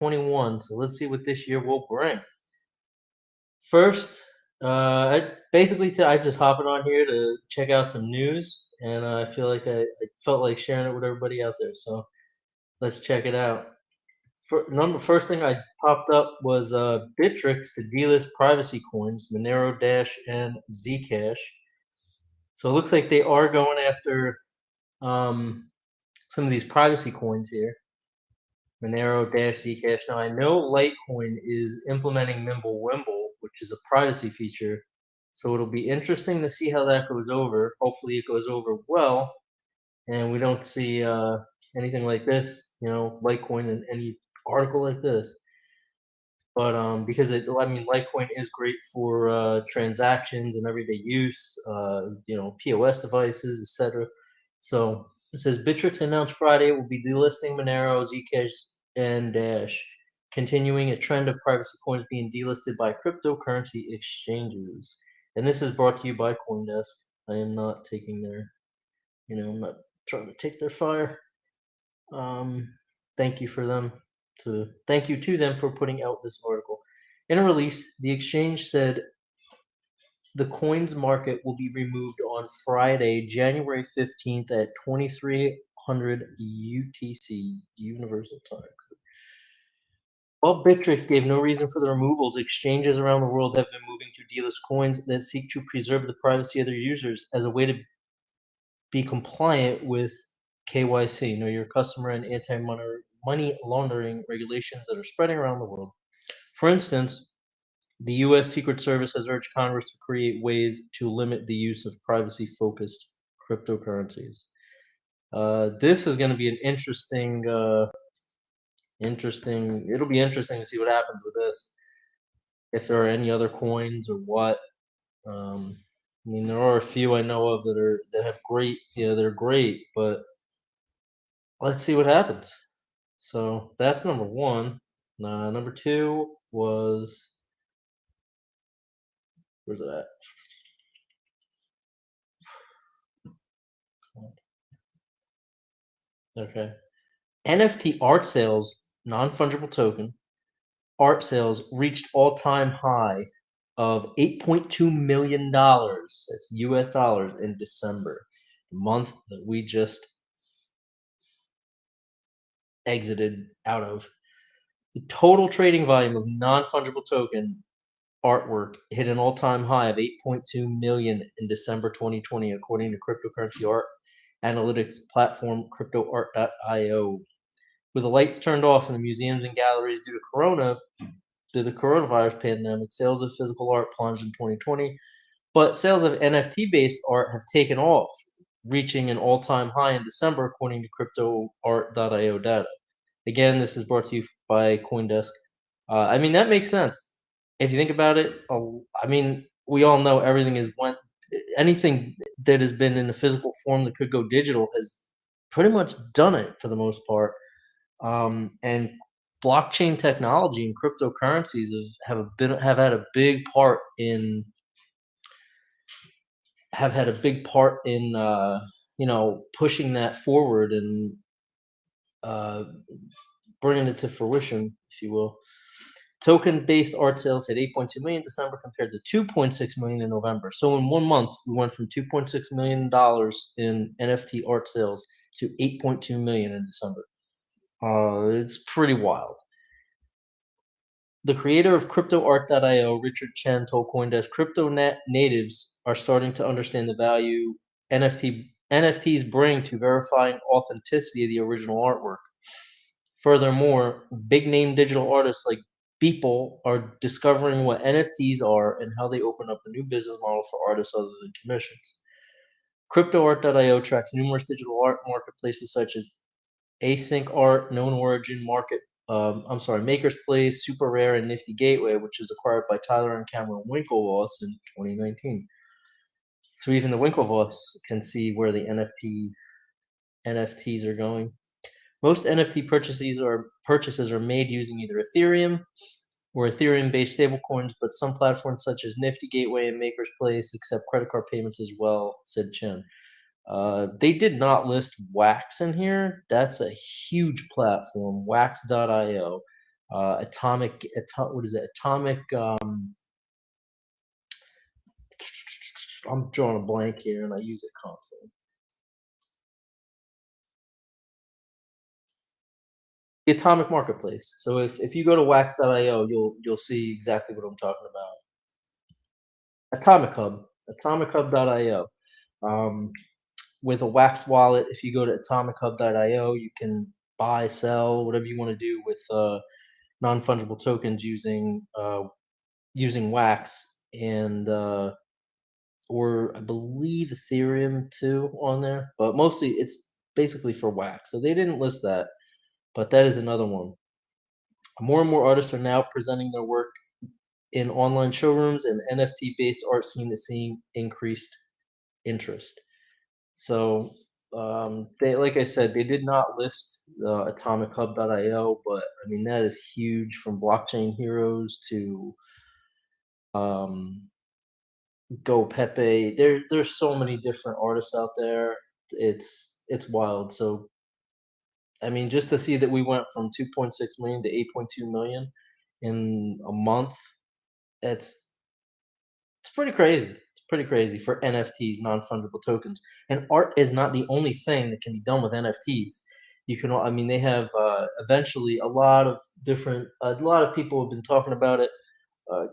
2021. So let's see what this year will bring. First, I just hopping on here to check out some news, and I feel like I felt like sharing it with everybody out there. So let's check it out. First thing I popped up was Bittrex to delist privacy coins, Monero Dash and Zcash. So it looks like they are going after some of these privacy coins here. Monero Dash Zcash. Now I know Litecoin is implementing Mimblewimble, which is a privacy feature. So it'll be interesting to see how that goes over. Hopefully it goes over well, and we don't see anything like this, Litecoin in any article like this. But because Litecoin is great for transactions and everyday use, POS devices, etc. So it says Bittrex announced Friday it will be delisting Monero, Zcash, and Dash, continuing a trend of privacy coins being delisted by cryptocurrency exchanges. And this is brought to you by CoinDesk. I am not taking their, I'm not trying to take their fire. Thank you to them for putting out this article. In a release, the exchange said the coins market will be removed on Friday, January 15th at 2300 UTC, Universal Time. While Bittrex gave no reason for the removals, exchanges around the world have been moving to delist coins that seek to preserve the privacy of their users as a way to be compliant with KYC, know your customer, and anti-money laundering regulations that are spreading around the world. For instance, the U.S. Secret Service has urged Congress to create ways to limit the use of privacy-focused cryptocurrencies. This is going to be an interesting. It'll be interesting to see what happens with this. If there are any other coins or what. There are a few I know of that have great. They're great, but let's see what happens. So that's number one. Number two was, where's it at? Okay. NFT art sales, non-fungible token, art sales reached all-time high of $8.2 million. That's US dollars in December, the month that we just exited out of. The total trading volume of non-fungible token artwork hit an all-time high of 8.2 million in December 2020, according to cryptocurrency art analytics platform CryptoArt.io. With the lights turned off in the museums and galleries due to the coronavirus pandemic, sales of physical art plunged in 2020, but sales of NFT-based art have taken off, reaching an all-time high in December, according to CryptoArt.io data. Again, this is brought to you by CoinDesk. That makes sense. If you think about it, we all know anything that has been in a physical form that could go digital has pretty much done it for the most part. And blockchain technology and cryptocurrencies have had a big part in pushing that forward and bringing it to fruition, if you will. Token-based art sales hit 8.2 million in December compared to 2.6 million in November. So in 1 month, we went from $2.6 million in NFT art sales to 8.2 million in December. It's pretty wild. The creator of CryptoArt.io, Richard Chen, told CoinDesk crypto natives are starting to understand the value NFTs bring to verifying authenticity of the original artwork. Furthermore, big-name digital artists like Beeple are discovering what NFTs are and how they open up a new business model for artists other than commissions. CryptoArt.io tracks numerous digital art marketplaces such as Async Art, Known Origin Maker's Place, Super Rare, and Nifty Gateway, which was acquired by Tyler and Cameron Winklevoss in 2019. So even the Winklevoss can see where the NFTs are going. Most NFT purchases are made using either Ethereum or Ethereum-based stablecoins, but some platforms such as Nifty Gateway and Maker's Place accept credit card payments as well, said Chen. They did not list Wax in here. That's a huge platform, Wax.io. what is it? Atomic. I'm drawing a blank here, and I use it constantly. The Atomic Marketplace. So if you go to wax.io, you'll see exactly what I'm talking about. Atomic Hub, atomichub.io. Um, with a Wax wallet, if you go to atomichub.io, you can buy, sell, whatever you want to do with non-fungible tokens using Wax and or I believe Ethereum too on there, but mostly it's basically for Wax. So they didn't list that, but that is another one. More and more artists are now presenting their work in online showrooms, and NFT-based art seem to see increased interest. So, they like I said, they did not list atomichub.io, but I mean that is huge from blockchain heroes to um, Go Pepe. There's so many different artists out there. It's wild. So I mean, just to see that we went from 2.6 million to 8.2 million in a month, it's it's pretty crazy. It's pretty crazy for NFTs, non-fungible tokens. And art is not the only thing that can be done with NFTs. You can, I mean, they have eventually a lot of people have been talking about it.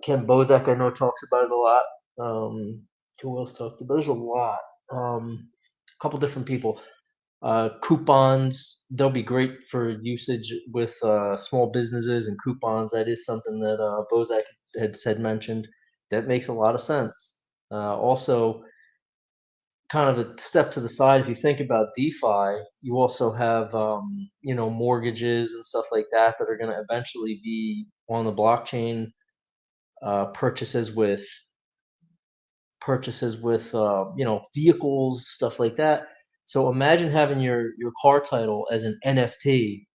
Ken Bozak, I know, talks about it a lot. Who else talked about it? There's a lot. A couple different people. Coupons, they'll be great for usage with small businesses and coupons. That is something that Bozak had said mentioned. That makes a lot of sense. Also, kind of a step to the side, if you think about DeFi, you also have mortgages and stuff like that that are going to eventually be on the blockchain. Purchases with vehicles, stuff like that. So imagine having your car title as an NFT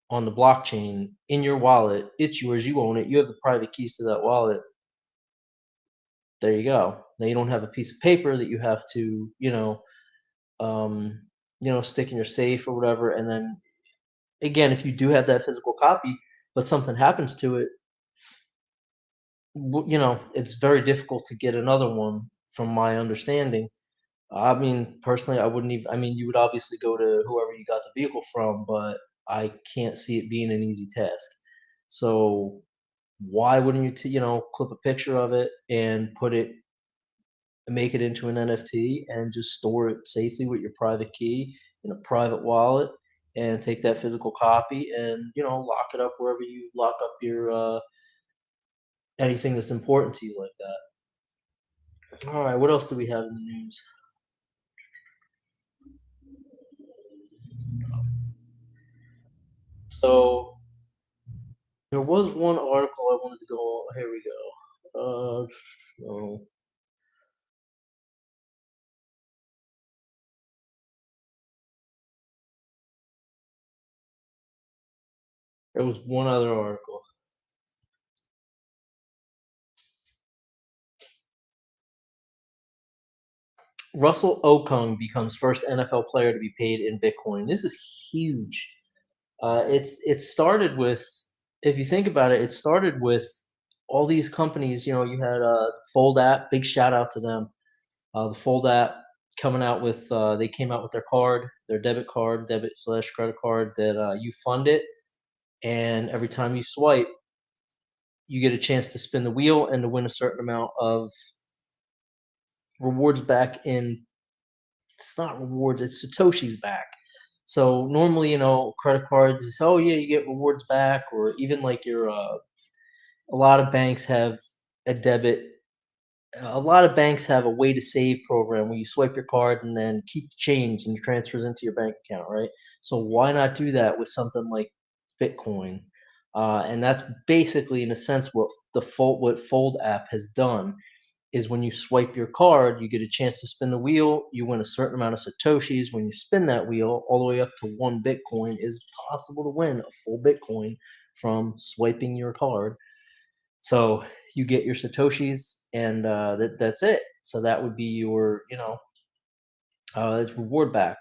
on the blockchain in your wallet. It's yours, you own it, you have the private keys to that wallet. There you go. Now you don't have a piece of paper that you have to, um, stick in your safe or whatever. And then again, if you do have that physical copy, but something happens to it, it's very difficult to get another one, from my understanding. I mean, personally, I wouldn't even. I mean, you would obviously go to whoever you got the vehicle from, but I can't see it being an easy task. So why wouldn't you, clip a picture of it and make it into an NFT and just store it safely with your private key in a private wallet, and take that physical copy and lock it up wherever you lock up your anything that's important to you like that. All right, what else do we have in the news? So there was one article I wanted to go. Here we go. No, there was one other article. Russell Okung becomes first NFL player to be paid in Bitcoin. This is huge. It started with, if you think about it, it started with all these companies. You had Fold app. Big shout out to them. The Fold app coming out with they came out with their card, their debit/credit card that you fund it, and every time you swipe, you get a chance to spin the wheel and to win a certain amount of rewards back in. It's not rewards, it's Satoshis back. So normally, credit cards is, oh yeah, you get rewards back, or even like a lot of banks have a debit. A lot of banks have a way to save program where you swipe your card and then keep the change and it transfers into your bank account, right? So why not do that with something like Bitcoin? And that's basically, in a sense, what Fold app has done is when you swipe your card, you get a chance to spin the wheel. You win a certain amount of Satoshis. When you spin that wheel, all the way up to 1 Bitcoin is possible to win a full Bitcoin from swiping your card. So you get your Satoshis, and that's it. So that would be your, it's reward back.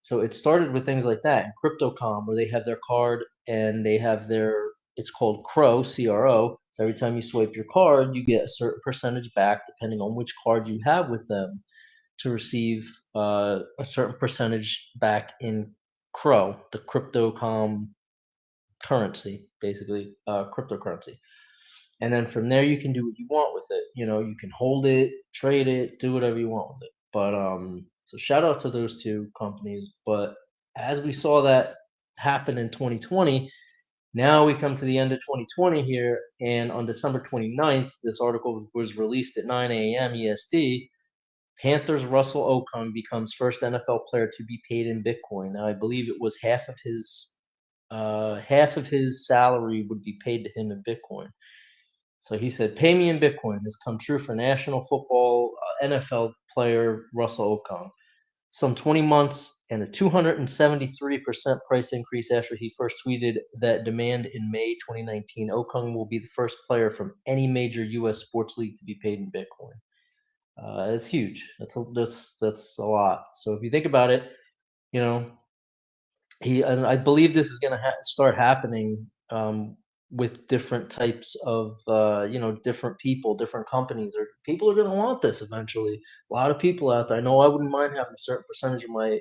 So it started with things like that. And Crypto.com, where they have their card and they have their it's called CRO, CRO. So every time you swipe your card, you get a certain percentage back, depending on which card you have with them, to receive a certain percentage back in CRO, the cryptocom currency, basically cryptocurrency. And then from there, you can do what you want with it. You can hold it, trade it, do whatever you want with it. But so shout out to those two companies. But as we saw that happen in 2020, now we come to the end of 2020 here, and on December 29th, this article was released at 9 a.m. EST. Panthers Russell Okung becomes first NFL player to be paid in Bitcoin. Now, I believe it was half of his salary would be paid to him in Bitcoin. So he said, "Pay me in Bitcoin." Has come true for National Football NFL player Russell Okung. Some 20 months and a 273% price increase after he first tweeted that demand in May 2019. Okung will be the first player from any major U.S. sports league to be paid in Bitcoin. That's huge. That's a lot. So if you think about it, you know, and I believe this is going to start happening with different types of different people, different companies, or people are going to want this eventually. A lot of people out there. I know I wouldn't mind having a certain percentage of my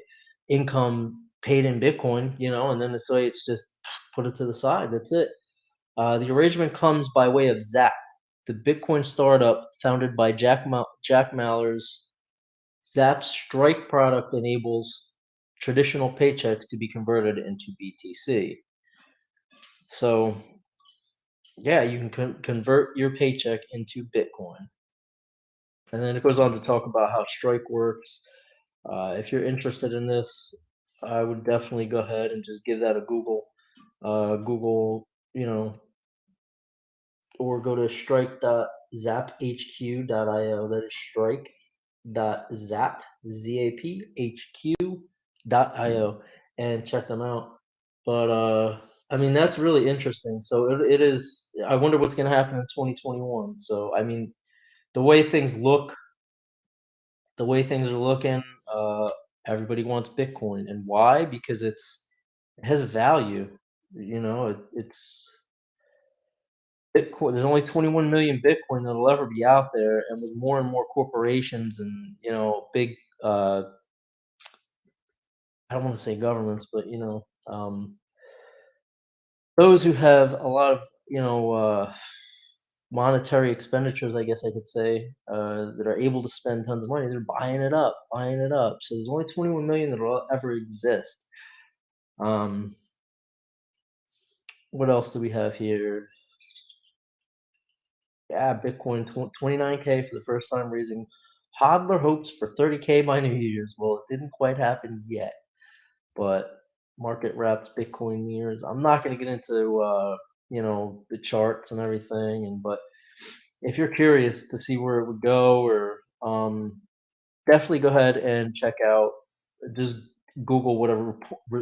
income paid in Bitcoin, and then this way it's just put it to the side. That's it. The arrangement comes by way of Zap, the Bitcoin startup founded by Jack Mallers. Zap's Strike product enables traditional paychecks to be converted into BTC. So, yeah, you can convert your paycheck into Bitcoin. And then it goes on to talk about how Strike works. If you're interested in this, I would definitely go ahead and just give that a Google. Google, or go to strike.zaphq.io. That is strike.zaphq.io, and check them out. But I mean, that's really interesting. So it is. I wonder what's going to happen in 2021. So I mean, the way things look, the way things are looking, everybody wants Bitcoin, and why? Because it has value. It's Bitcoin. There's only 21 million Bitcoin that'll ever be out there, and with more and more corporations and big. I don't want to say governments, but those who have a lot of monetary expenditures, I guess I could say, that are able to spend tons of money. They're buying it up, buying it up. So there's only 21 million that will ever exist. What else do we have here? Yeah, Bitcoin 29K for the first time, raising hodler hopes for 30K by New Year's. Well, it didn't quite happen yet, but market wrapped Bitcoin mirrors. I'm not going to get into the charts and everything, but if you're curious to see where it would go, or definitely go ahead and check out. Just Google whatever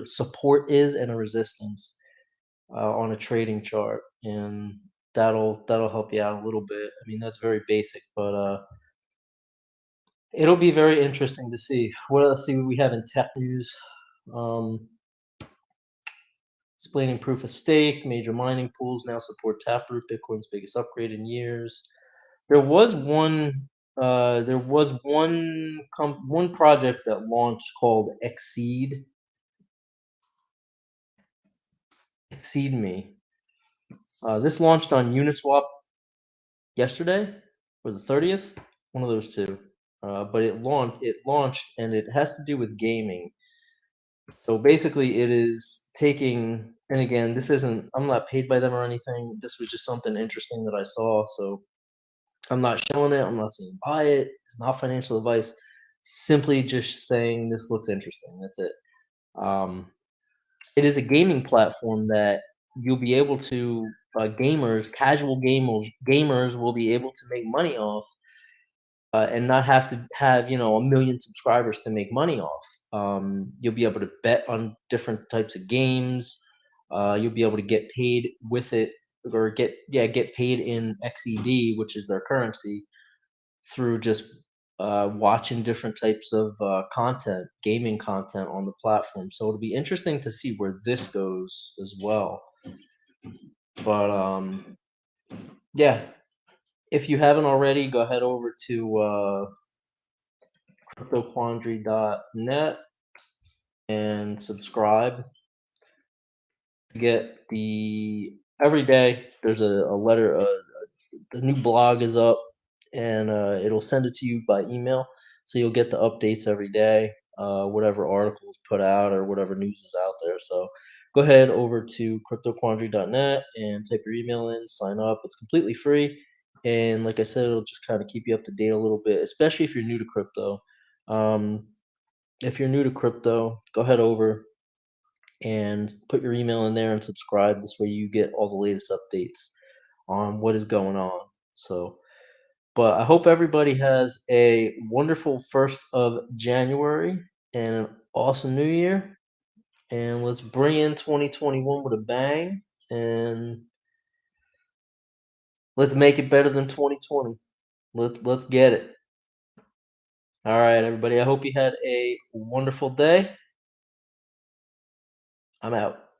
support is and a resistance on a trading chart, and that'll help you out a little bit. I mean, that's very basic, but it'll be very interesting to see. Let's see what we have in tech news. Explaining proof of stake. Major mining pools now support Taproot, Bitcoin's biggest upgrade in years. There was one one project that launched called Exceed Me. This launched on Uniswap yesterday, or the 30th, one of those two. But it launched, and it has to do with gaming. So basically, it is taking, and again, I'm not paid by them or anything. This was just something interesting that I saw. So I'm not showing it. I'm not saying buy it. It's not financial advice. Simply just saying this looks interesting. That's it. It is a gaming platform that you'll be able to casual gamers will be able to make money off, and not have to have a million subscribers to make money off. You'll be able to bet on different types of games. You'll be able to get paid with it, or get paid in XED, which is their currency, through just watching different types of gaming content on the platform. So it'll be interesting to see where this goes as well. But yeah, if you haven't already, go ahead over to cryptoquandary.net and subscribe. Get the every day there's a letter, the new blog is up, and it'll send it to you by email, so you'll get the updates every day, whatever articles put out or whatever news is out there. So go ahead over to cryptoquandary.net and type your email in, sign up. It's completely free, and like I said, it'll just kind of keep you up to date a little bit, especially if you're new to crypto. um, if you're new to crypto, go ahead over and put your email in there and subscribe. This way you get all the latest updates on what is going on. So, but I hope everybody has a wonderful 1st of January and an awesome new year. And let's bring in 2021 with a bang, and let's make it better than 2020. Let's get it. All right, everybody. I hope you had a wonderful day. I'm out.